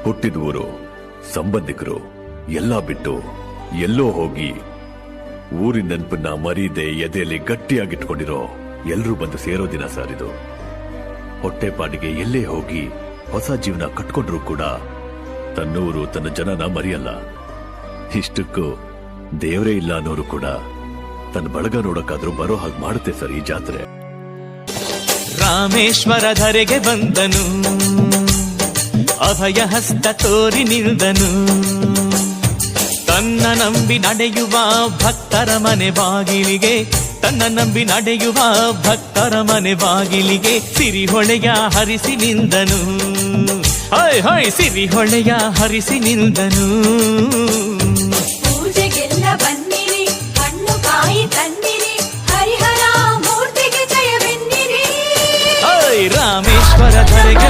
ಹುಟ್ಟಿದ ಊರು, ಸಂಬಂಧಿಕರು ಎಲ್ಲ ಬಿಟ್ಟು ಎಲ್ಲೋ ಹೋಗಿ ಊರಿನ ನೆನಪನ್ನ ಮರೀದೆ ಎದೆಯಲ್ಲಿ ಗಟ್ಟಿಯಾಗಿಟ್ಕೊಂಡಿರೋ ಎಲ್ರೂ ಬಂದು ಸೇರೋ ದಿನ ಸರ್ ಇದು. ಹೊಟ್ಟೆಪಾಟಿಗೆ ಎಲ್ಲೇ ಹೋಗಿ ಹೊಸ ಜೀವನ ಕಟ್ಕೊಂಡ್ರು ಕೂಡ ತನ್ನೂರು ತನ್ನ ಜನನ ಮರೆಯಲ್ಲ. ಇಷ್ಟಕ್ಕೂ ದೇವರೇ ಇಲ್ಲ ಅನ್ನೋರು ಕೂಡ ತನ್ನ ಬಳಗ ನೋಡಕ್ಕಾದ್ರೂ ಬರೋ ಹಾಗೆ ಮಾಡುತ್ತೆ ಸರ್ ಈ ಜಾತ್ರೆ. ರಾಮೇಶ್ವರ ಧರೆಗೆ ಬಂದನು, ಅಭಯ ಹಸ್ತ ತೋರಿ ನಿಲ್ದನು. ತನ್ನ ನಂಬಿ ನಡೆಯುವ ಭಕ್ತರ ಮನೆ ಬಾಗಿಲಿಗೆ, ತನ್ನ ನಂಬಿ ನಡೆಯುವ ಭಕ್ತರ ಮನೆ ಬಾಗಿಲಿಗೆ ಸಿರಿಹೊಳೆಯ ಹರಿಸಿ ನಿಂದನು. ಹಾಯ್ ಹಾಯ್ ಸಿರಿಹೊಳೆಯ ಹರಿಸಿ ನಿಂದನು. ಪೂಜೆಗೆಲ್ಲ ಬನ್ನಿರಿ, ಹಣ್ಣು ಕಾಯಿ ತನ್ನಿರಿ, ಹರಿಹರ ಮೂರ್ತಿಗೆ ಜಯವೆನ್ನಿರಿ. ಹಾಯ್ ರಾಮೇಶ್ವರ ಧರೆಗೆ